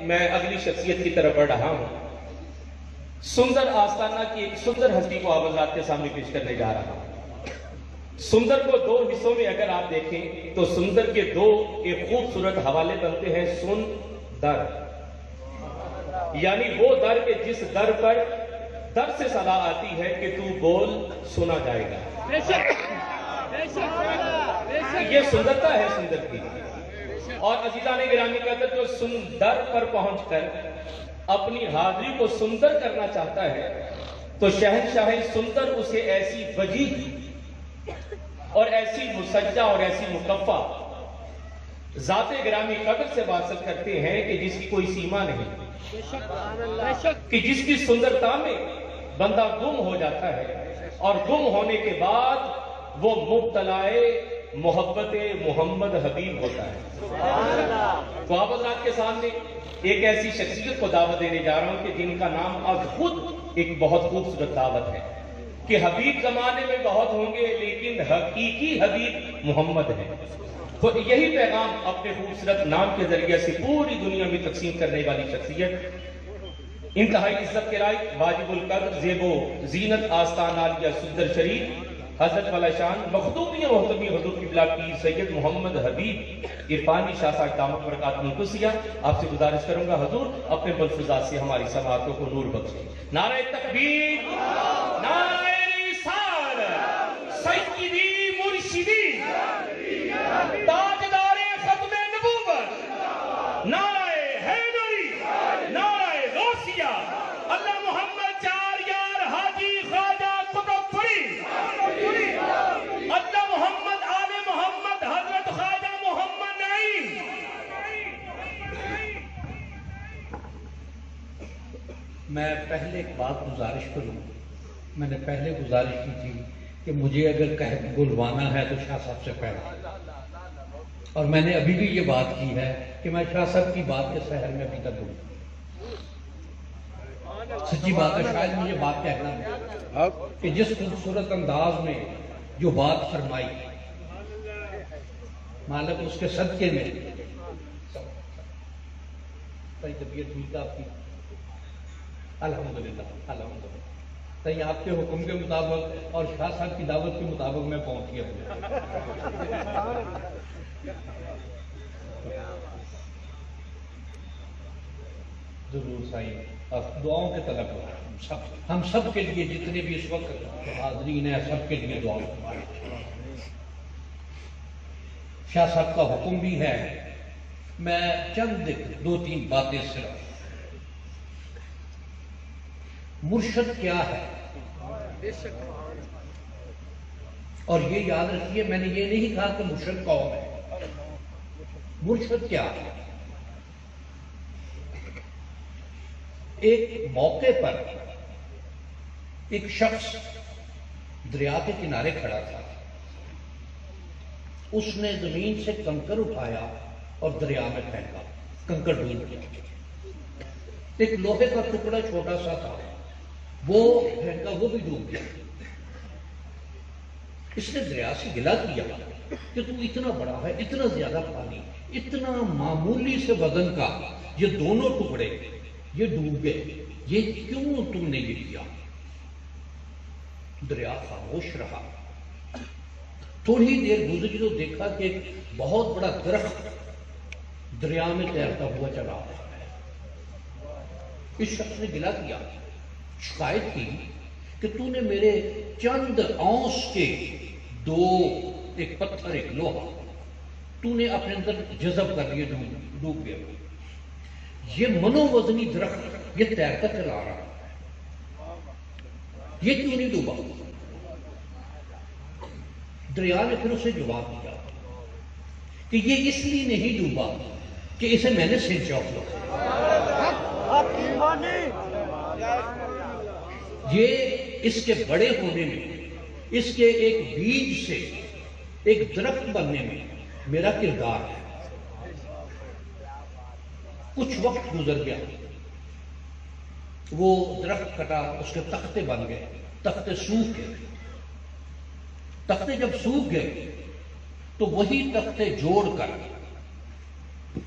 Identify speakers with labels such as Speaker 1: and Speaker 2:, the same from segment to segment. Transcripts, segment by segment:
Speaker 1: میں اگلی شخصیت کی طرف بڑھ رہا ہوں۔ سندر آستانہ کی ایک سندر ہستی کو آپ حضرات کے سامنے پیش کرنے جا رہا ہوں۔ سندر کو دو حصوں میں اگر آپ دیکھیں تو سندر کے دو ایک خوبصورت حوالے بنتے ہیں۔ سن در، یعنی وہ در کے جس در پر در سے صدا آتی ہے کہ تو بول سنا جائے گا۔ یہ سندرتا ہے سندر کی۔ اور عزیزان گرامی کہتے ہیں جو سندر پر پہنچ کر اپنی حاضری کو سندر کرنا چاہتا ہے تو شہنشاہ سندر اسے ایسی وجیح اور ایسی مسجع اور ایسی مکفہ ذات گرامی قدر سے واصل کرتے ہیں کہ جس کی کوئی سیما نہیں، کہ جس کی سندرتا میں بندہ گم ہو جاتا ہے اور گم ہونے کے بعد وہ مبتلائے محبت محمد حبیب ہوتا ہے۔ تو آپ حضرات کے سامنے ایک ایسی شخصیت کو دعوت دینے جا رہا ہوں کہ جن کا نام اب خود ایک بہت خوبصورت دعوت ہے کہ حبیب زمانے میں بہت ہوں گے لیکن حقیقی حبیب محمد ہے۔ تو یہی پیغام اپنے خوبصورت نام کے ذریعے سے پوری دنیا میں تقسیم کرنے والی شخصیت، انتہائی عزت کے لائق، واجب القدر، زیب و زینت، آستان عالیہ، صدر شریف، حضرت والا شان، مخدومی محتمی حضور قبلہ پیر سید محمد حبیب عرفانی شاہ صاحب دامت برکات منقصیہ، آپ سے گزارش کروں گا حضور اپنے ملفوظات سے ہماری سماعتوں کو نور بخشیں۔ نعرہ تکبیر، نعرہ رسالت، سیدی مرشدی، تاجدار ختم نبوت، نعرہ حیدری، نعرہ غوثیہ، اللہ محمد چار یار حاجی خواجہ قطب فرید، اللہ محمد آل محمد حضرت خواجہ محمد نعیم۔
Speaker 2: میں پہلے ایک بات گزارش کروں، میں نے پہلے گزارش کی تھی کہ مجھے اگر بلوانا ہے تو شاہ صاحب سے پہلے، اور میں نے ابھی بھی یہ بات کی ہے کہ میں شاہ صاحب کی بات کے سحر میں ابھی تک ہوں۔ سچی بات ہے، شاید مجھے بات کہنا ہے کہ جس خوبصورت انداز میں جو بات فرمائی مالک اس کے صدقے میں صحیح طبیعت ٹھیک آپ کی، الحمدللہ الحمدللہ صحیح آپ کے حکم کے مطابق اور شاہ صاحب کی دعوت کے مطابق میں پہنچ گیا ہوں۔ ضرور صحیح، اور دعاؤں کے طلب ہم سب کے لیے جتنے بھی اس وقت حاضرین ہیں سب کے لیے دعا۔ شاہ صاحب کا حکم بھی ہے، میں چند دو تین باتیں صرف۔ مرشد کیا ہے؟ اور یہ یاد رکھیے میں نے یہ نہیں کہا کہ مرشد کون ہے، مرشد کیا ہے؟ ایک موقع پر ایک شخص دریا کے کنارے کھڑا تھا، اس نے زمین سے کنکر اٹھایا اور دریا میں پھینکا، کنکر ڈوب گیا۔ ایک لوہے کا ٹکڑا چھوٹا سا تھا، وہ پھینکا، وہ بھی ڈوب گیا۔ اس نے دریا سے گلہ کیا کہ تو اتنا بڑا ہے، اتنا زیادہ پانی، اتنا معمولی سے وزن کا یہ دونوں ٹکڑے یہ ڈوب گئے، یہ کیوں تم نے یہ کیا؟ دریا خاموش رہا۔ تھوڑی دیر گزری تو دیکھا کہ ایک بہت بڑا درخت دریا میں تیرتا ہوا چلا رہا ہے۔ اس شخص نے گلہ کیا، شکایت کی کہ تو نے میرے چند اونس کے دو، ایک پتھر ایک لوہا، تو نے اپنے اندر جذب کر لیے، ڈوب گیا۔ یہ منو وزنی درخت یہ تیرتا چلا رہا ہے، یہ کیوں نہیں ڈوبا؟ دریا نے پھر اسے جواب دیا کہ یہ اس لیے نہیں ڈوبا کہ اسے میں نے سینچا ہوا، یہ اس کے بڑے ہونے میں، اس کے ایک بیج سے ایک درخت بننے میں میرا کردار ہے۔ کچھ وقت گزر گیا، وہ درخت کٹا، اس کے تختے بن گئے، تختے سوکھ گئے۔ تختے جب سوکھ گئے تو وہی تختے جوڑ کر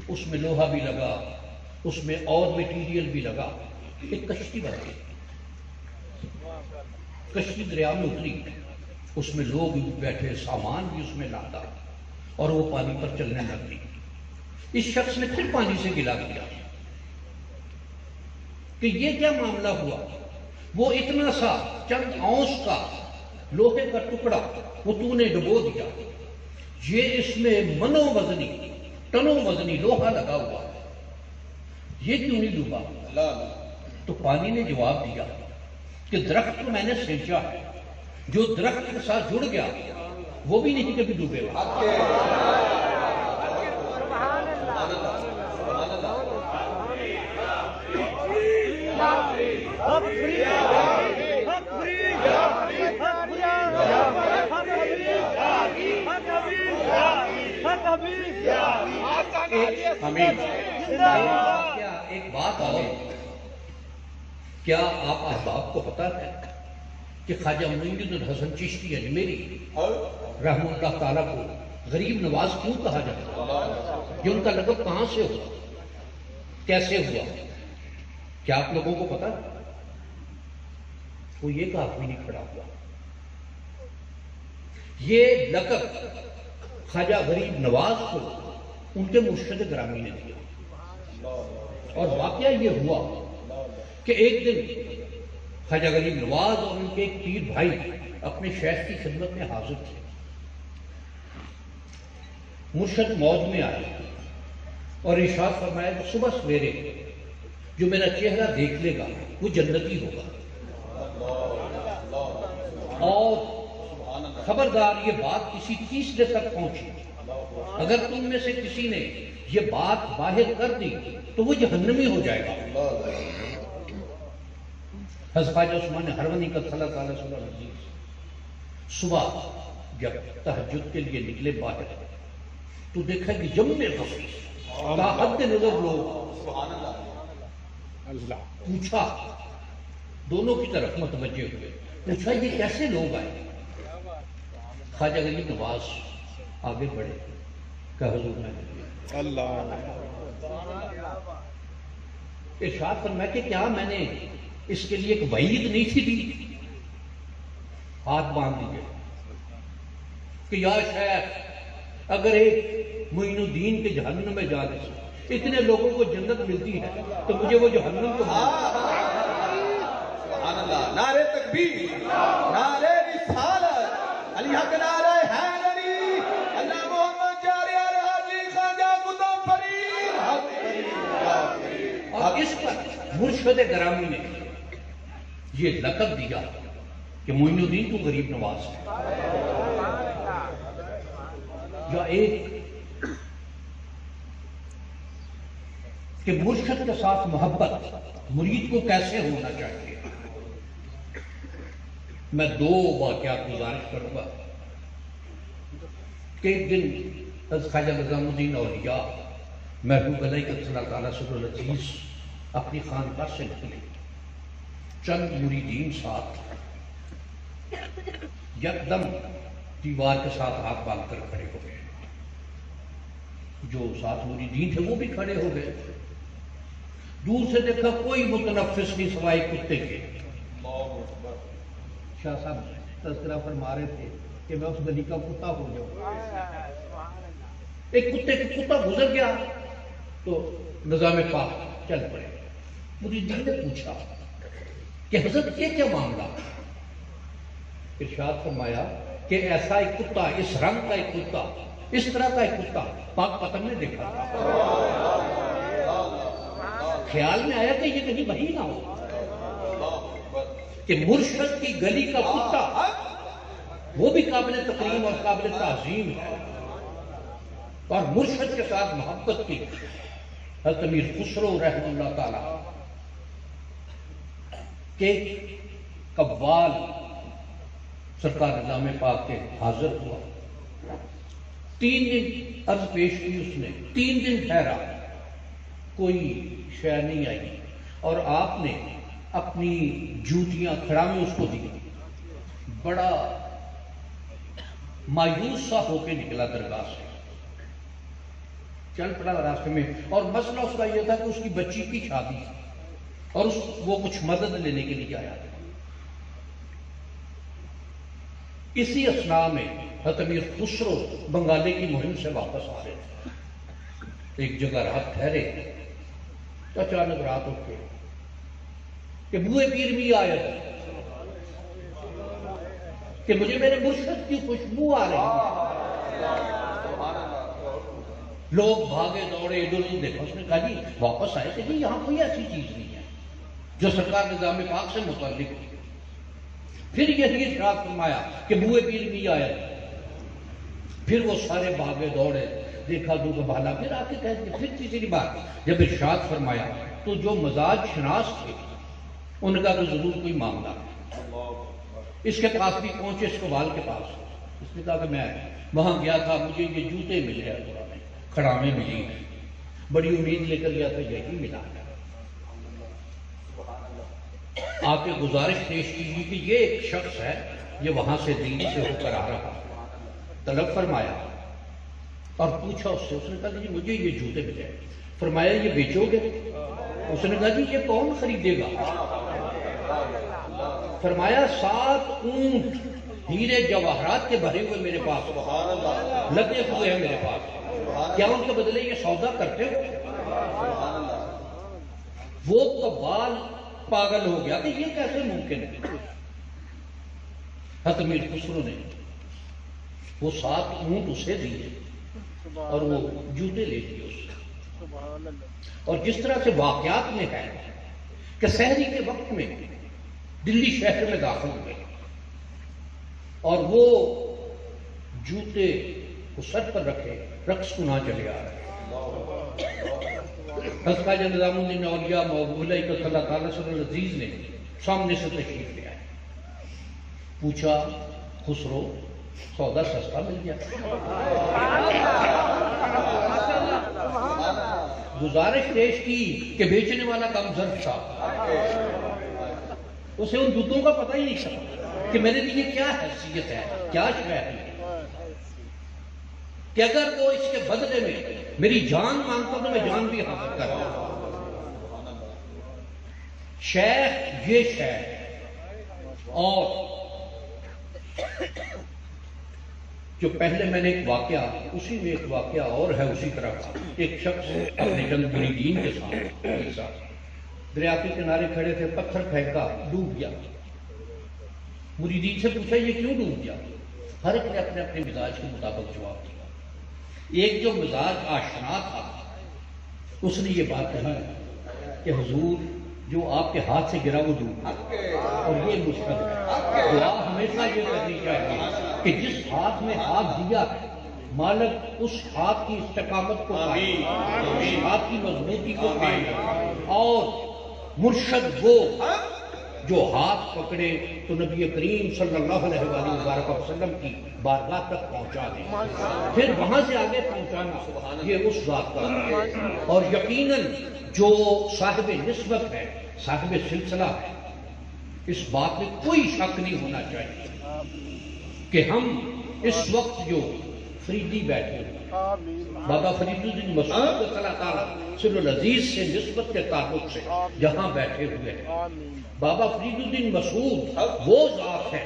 Speaker 2: اس میں لوہا بھی لگا، اس میں اور میٹیریل بھی لگا، ایک کشتی بن گئی، کشتی دریا میں اتری، اس میں لوگ بھی بیٹھے، سامان بھی اس میں لادا، اور وہ پانی پر چلنے لگ گئی۔ اس شخص نے پھر پانی سے گلا کیا کہ یہ کیا معاملہ ہوا؟ وہ اتنا سا چند اونس کا لوہے کا ٹکڑا وہ تو نے ڈبو دیا، یہ اس میں منو وزنی ٹنوں وزنی لوہا لگا ہوا، یہ کیوں نہیں ڈوبا؟ تو پانی نے جواب دیا کہ درخت کو میں نے سینچا ہے، جو درخت کے ساتھ جڑ گیا وہ بھی نہیں کبھی ڈوبے گا۔ ایک بات اور، کیا آپ احباب کو پتا ہے کہ خواجہ معین الدین حسن چشتی اجمیری رحمہ اللہ تعالیٰ کو غریب نواز کیوں کہا جاتا ہے؟ یہ ان کا لقب کہاں سے ہوا، کیسے ہوا؟ کیا آپ لوگوں کو پتا ہے؟ وہ یہ کہ آدمی نہیں کھڑا ہوا۔ یہ لقب خواجہ غریب نواز کو ان کے مرشد گرامی نے دیا، اور واقعہ یہ ہوا کہ ایک دن خواجہ غریب نواز اور ان کے ایک پیر بھائی اپنے شیخ کی خدمت میں حاضر تھے۔ مرشد موج میں آئے اور ارشاد فرمایا کہ صبح سویرے جو میرا چہرہ دیکھ لے گا وہ جنتی ہوگا، اور خبردار یہ بات کسی تیسرے تک پہنچی، اگر تم میں سے کسی نے یہ بات باہر کر دی تو وہ جہنمی ہو جائے گا۔ حضرت خواجہ عثمان ہرونی کا صلی اللہ علیہ وسلم صبح جب تہجد کے لیے نکلے باہر تو دیکھا کہ جمع غفیر تا حد نظر لوگ، پوچھا، دونوں کی طرف متوجہ ہوئے، پوچھا یہ کیسے لوگ آئے؟ خواجہ غریب نواز آگے بڑھے کہ حضور میں ارشاد فرمایا کہ کیا میں نے اس کے لیے ایک وعید نہیں تھی دی؟ ہاتھ باندھ دیجئے کہ یا شیخ، اگر ایک معین الدین کے جہنم میں جانے سے اتنے لوگوں کو جنت ملتی ہے تو مجھے وہ جہنم کو
Speaker 3: سبحان اللہ، نعرہ تکبیر، نعرہ رسالت، علی حق نعرہ حیدری، اللہ محمد جاری حاجی خواجہ قطب فرید حق فرید۔
Speaker 2: اور اس پر مرشد گرامی نے یہ لقب دیا کہ معین الدین تو غریب نواز ہے۔ یا ایک کہ مرشد کے ساتھ محبت مرید کو کیسے ہونا چاہیے۔ میں دو واقعات گزارش کروں گا کہ ایک دن حضرت خواجہ نظام الدین اولیاء محبوب علیہ صلی اللہ تعالیٰ صدر العزیز اپنی خانقاہ سے نکلے، چند مریدین ساتھ یکدم دیوار کے ساتھ ہاتھ باندھ کر کھڑے ہو گئے، جو ساتھ مریدین تھے وہ بھی کھڑے ہو گئے۔ دور سے دیکھا کوئی متنفس نہیں سوائے کتے کے۔ شاہ صاحب تذکرہ فرما رہے تھے کہ میں اس گلی کا کتا ہو جاؤں۔ ایک کتے کا کتا گزر گیا تو نظام پاک چل پڑے۔ مریدین نے پوچھا کہ حضرت یہ کیا معاملہ؟ ارشاد فرمایا کہ ایسا ایک کتا، اس رنگ کا ایک کتا، اس طرح کا ایک کتا پاک پتن نے دیکھا تھا۔ خیال میں آیا کہ یہ کہیں وہی نہ ہو کہ مرشد کی گلی کا کتا وہ بھی قابل تکریم اور قابل تعظیم ہے، اور مرشد کے ساتھ محبت کی حضرت امیر خسرو رحمہ اللہ تعالی کے قوال سرکار نظام پاک کے حاضر ہوا۔ 3 دن عرض پیش کی اس نے، 3 دن ٹھہرا، کوئی شے نہیں آئی، اور آپ نے اپنی جوتیاں کھڑا میں اس کو دی، بڑا مایوس سا ہو کے نکلا درگاہ سے۔ چل پڑا راستے میں، اور مسئلہ اس کا یہ تھا کہ اس کی بچی کی شادی تھی اور وہ کچھ مدد لینے کے لیے آیا تھا۔ اسی اثناء میں حضرت امیر خسرو بنگالے کی مہم سے واپس آ رہے تھے، ایک جگہ رات ٹھہرے، اچانک رات اٹھ کے کہ بوئے پیر بھی آیا تھا کہ مجھے میرے مرشد کی خوشبو آ رہی ہے۔ لوگ بھاگے دوڑے ادھر ادھر دیکھا، اس نے کہا جی واپس آئے کہ جی یہاں کوئی ایسی چیز نہیں ہے جو سرکار نظام پاک سے متعلق ہے۔ پھر یہی ارشاد فرمایا کہ بوئے پیر بھی آیا تھا، پھر وہ سارے بھاگے دوڑے، دیکھا دو بھالا، پھر آ کے کہہ دیا، پھر تیسری بات جب ارشاد فرمایا تو جو مزاج شناس تھے ان کا تو ضرور کوئی معاملہ ہے۔ اس کے پاس بھی پہنچے، اسقبال کے پاس، اس نے کہا کہ میں وہاں گیا تھا، مجھے یہ جوتے ملے ہیں، کھڑامیں ملی ہیں، بڑی امید لے کر گیا تھا، یہی ملا ہے۔ آپ کے گزارش پیش کیجیے کہ یہ ایک شخص ہے، یہ وہاں سے دلی سے ہو کر آ رہا، طلب فرمایا اور پوچھا اس سے، اس نے کہا جی مجھے یہ جوتے ملے، فرمایا یہ بیچو گے؟ اس نے کہا جی یہ کون خریدے گا؟ فرمایا 7 اونٹ ہیرے جواہرات کے بھرے ہوئے میرے پاس لگے ہوئے ہیں میرے پاس، کیا ان کے بدلے یہ سودا کرتے ہو؟ وہ قبال پاگل ہو گیا کہ یہ کیسے ممکن ہے؟ حضرت امیر خسرو نے وہ 7 اونٹ اسے دیے اور وہ جوتے لے لیے اس سے۔ اور جس طرح سے واقعات میں ہے کہ سحری کے وقت میں دلی شہر میں داخل ہوئے اور وہ جوتے کو سر پر رکھے، رقص کو نہ چلے آ رہے۔ حضرت خواجہ نظام الدین اولیاء مولا کہ اللہ تعالیٰ صلی اللہ عزیز نے سامنے سے تشریف لے آئے، پوچھا خسرو سودا سستا مل گیا؟ گزارش پیش کی کہ بیچنے والا کم ظرف تھا، اسے ان جوتوں کا پتہ ہی نہیں تھا کہ میرے لیے کیا حیثیت ہے، کیا شے ہے، کہ اگر وہ اس کے بدلے میں میری جان مانگتا تو میں جان بھی حاصل کرتا۔ شیخ یہ شیخ، اور جو پہلے میں نے ایک واقعہ، اسی میں ایک واقعہ اور ہے اسی طرح کا، ایک شخص اپنے چند مریدین کے ساتھ دریا کے کنارے کھڑے تھے، پتھر پھینکا، ڈوب گیا۔ مریدین سے پوچھا یہ کیوں ڈوب گیا؟ ہر ایک نے اپنے اپنے مزاج کے مطابق جواب دیا۔ ایک جو مزاج آشنا تھا اس نے یہ بات کہی کہ حضور جو آپ کے ہاتھ سے گرا وہ ڈوب گیا، اور یہ مشکل ہے۔ دعا ہمیشہ یہ کرنی چاہیے کہ جس ہاتھ میں ہاتھ دیا ہے مالک اس ہاتھ کی استقامت کو قائم، اس ہاتھ کی مضبوطی کو قائم، اور مرشد وہ جو ہاتھ پکڑے تو نبی کریم صلی اللہ علیہ وآلہ وسلم کی بارگاہ تک پہنچا دیں، پھر وہاں سے آگے پہنچانا یہ اس ذات کا ہے۔ اور یقیناً جو صاحب نسبت ہے، صاحب سلسلہ ہے، اس بات میں کوئی شک نہیں ہونا چاہیے کہ ہم اس وقت جو فریدی بیٹھے ہیں، بابا فرید الدین مسعود اللہ تعالیٰ صلی اللہ عزیز سے نسبت کے تعلق سے جہاں بیٹھے ہوئے ہیں، بابا فرید الدین مسعود وہ ذات ہے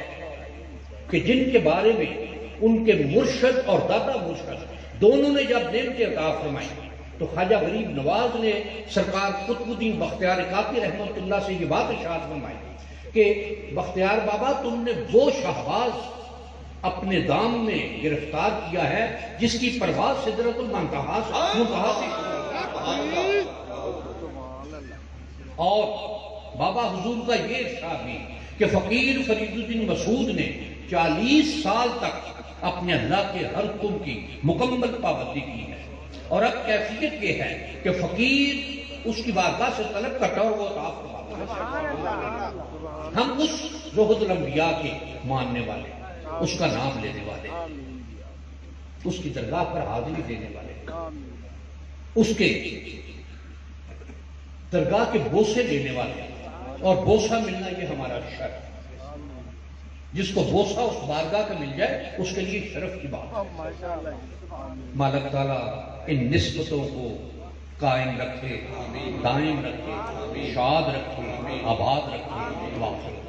Speaker 2: کہ جن کے بارے میں ان کے مرشد اور دادا مرشد دونوں نے جب نعمتیں عطا فرمائی تو خواجہ غریب نواز نے سرکار قطب الدین بختیار کاکی رحمت اللہ سے یہ بات ارشاد فرمائی کہ بختیار بابا تم نے وہ شہباز اپنے دام میں گرفتار کیا ہے جس کی پرواز سدرۃ المنتہا سے اور بابا حضور کا یہ ارشاد بھی کہ فقیر فرید الدین مسعود نے 40 سال تک اپنے اللہ کے ہر حکم کی مکمل پابندی کی ہے، اور اب کیفیت یہ ہے کہ فقیر اس کی بارگاہ سے طلب کرتا اور وہ عطا فرماتا۔ ہم اس زہد الانبیاء کے ماننے والے، اس کا نام لینے والے، اس کی درگاہ پر حاضری دینے والے، اس کے درگاہ کے بوسے لینے والے، اور بوسہ ملنا یہ ہمارا شرف، جس کو بوسہ اس بارگاہ کا مل جائے اس کے لیے شرف کی بات ہے۔ مالک تعالیٰ ان نسبتوں کو قائم رکھے، دائم رکھے، شاد رکھے، آباد رکھے۔